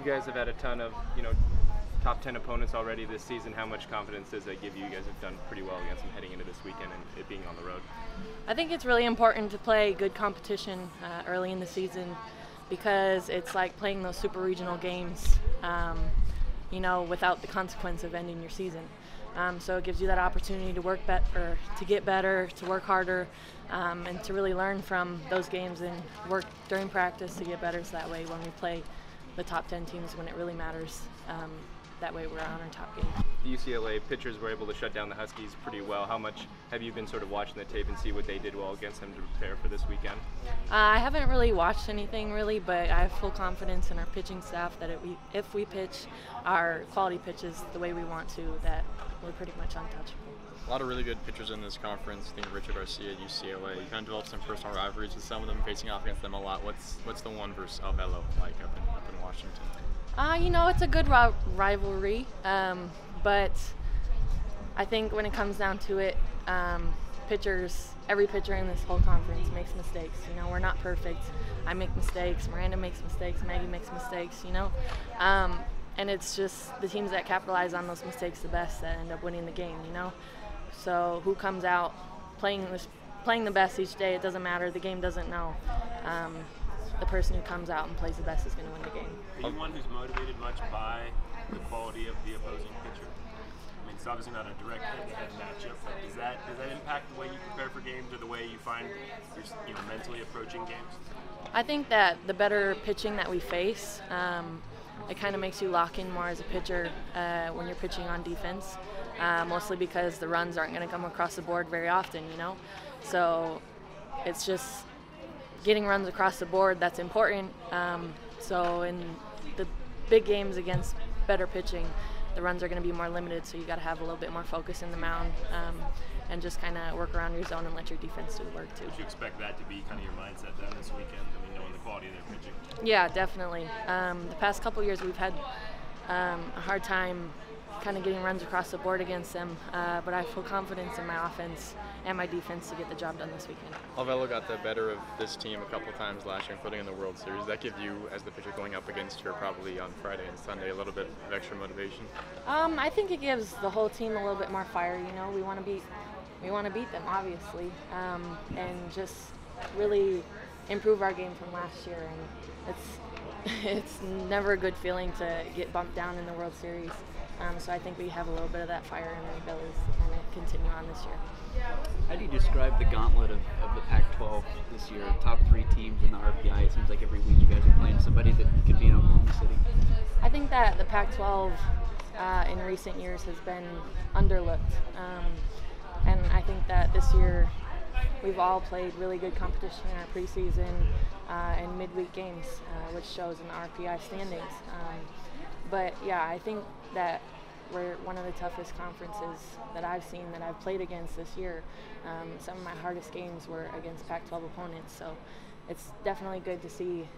You guys have had a ton of, top 10 opponents already this season. How much confidence does that give you? You guys have done pretty well against them heading into this weekend and it being on the road. I think it's really important to play good competition early in the season because it's like playing those super regional games, without the consequence of ending your season. So it gives you that opportunity to work better, to get better, to work harder, and to really learn from those games and work during practice to get better. So that way when we play the top 10 teams when it really matters, that way we're on our top game. The UCLA pitchers were able to shut down the Huskies pretty well. How much have you been sort of watching the tape and see what they did well against them to prepare for this weekend? I haven't really watched anything really, but I have full confidence in our pitching staff that if we pitch our quality pitches the way we want to, that we're pretty much untouchable. A lot of really good pitchers in this conference. I think Richard Garcia at UCLA. You kind of developed some personal rivalries with some of them, facing off against them a lot. What's the one versus Alvelo like up in Washington? It's a good rivalry, but I think when it comes down to it, every pitcher in this whole conference makes mistakes. We're not perfect. I make mistakes. Miranda makes mistakes. Maggie makes mistakes. And it's just the teams that capitalize on those mistakes the best that end up winning the game. So who comes out playing the best each day? It doesn't matter. The game doesn't know. The person who comes out and plays the best is going to win the game. Are you one who's motivated much by the quality of the opposing pitcher? I mean, it's obviously not a direct head-to-head matchup, but does that impact the way you prepare for games or the way you find you're mentally approaching games? I think that the better pitching that we face, it kind of makes you lock in more as a pitcher when you're pitching on defense, mostly because the runs aren't going to come across the board very often, So it's just getting runs across the board that's important. So in the big games against better pitching, the runs are going to be more limited, so you got to have a little bit more focus in the mound and just kind of work around your zone and let your defense do the work too. Would you expect that to be kind of your mindset then this weekend? I mean, knowing the quality of their pitching. Yeah, definitely. The past couple years we've had a hard time kind of getting runs across the board against them, but I have full confidence in my offense and my defense to get the job done this weekend. Alvelo got the better of this team a couple times last year, including in the World Series. Does that give you, as the pitcher going up against her probably on Friday and Sunday, a little bit of extra motivation? I think it gives the whole team a little bit more fire. We want to beat them, obviously, and just really improve our game from last year. And it's never a good feeling to get bumped down in the World Series. So I think we have a little bit of that fire in our bellies to kind of continue on this year. How do you describe the gauntlet of the Pac-12 this year? Top 3 teams in the RPI. It seems like every week you guys are playing somebody that could be in Oklahoma City. I think that the Pac-12 in recent years has been underlooked. And I think that this year we've all played really good competition in our preseason and midweek games, which shows in the RPI standings. But yeah, I think that we're one of the toughest conferences that I've seen that I've played against this year. Some of my hardest games were against Pac-12 opponents, so it's definitely good to see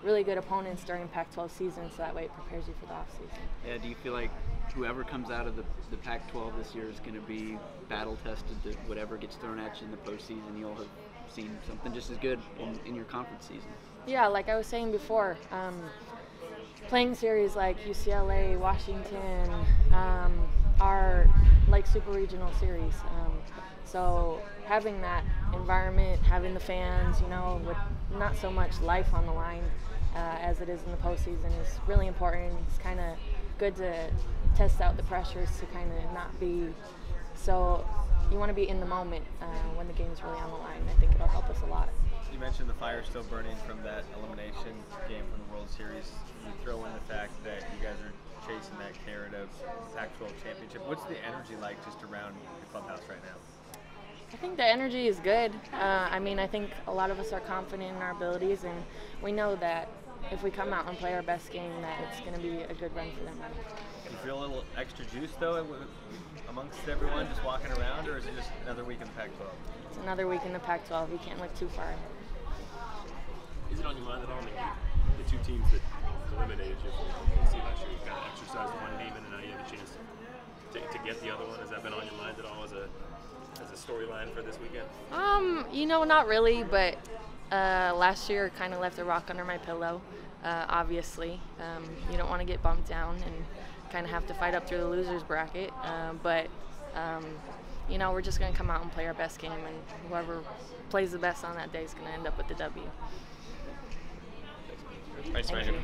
really good opponents during Pac-12 season, so that way it prepares you for the off-season. Yeah, do you feel like whoever comes out of the Pac-12 this year is going to be battle-tested to whatever gets thrown at you in the postseason? You'll have seen something just as good in your conference season. Yeah, like I was saying before, playing series like UCLA, Washington are like super regional series. So having that environment, having the fans, with not so much life on the line as it is in the postseason is really important. It's kind of good to test out the pressures to kind of not be so. You want to be in the moment when the game's really on the line. I think it'll help us a lot. You mentioned the fire still burning from that elimination game from the World Series. You throw in the fact that you guys are chasing that carrot of Pac-12 championship. What's the energy like just around the clubhouse right now? I think the energy is good. I think a lot of us are confident in our abilities, and we know that if we come out and play our best game, that it's going to be a good run for them. Do you feel a little extra juice, though, amongst everyone just walking around, or is it just another week in the Pac-12? It's another week in the Pac-12. You can't look too far ahead. Is it on your mind at all, the two teams that eliminated you from the last year? You kind of exercised one demon, and now you have a chance to get the other one. Has that been on your mind at all as a storyline for this weekend? Not really, but last year kind of left a rock under my pillow. obviously. You don't want to get bumped down and kind of have to fight up through the losers bracket. But you know, we're just going to come out and play our best game, and whoever plays the best on that day is going to end up with the W. Thanks, Thank Megan. you.